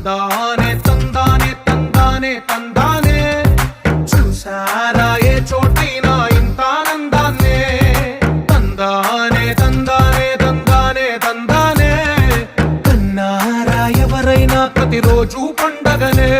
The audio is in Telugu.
తందానే తందానే తందానే తందానే చూసారా ఏ చోటైనా ఇంత ఆనందాన్నే తందానే తందానే తందానే తందానే కన్నారా ఎవరైనా ప్రతిరోజు పండగనే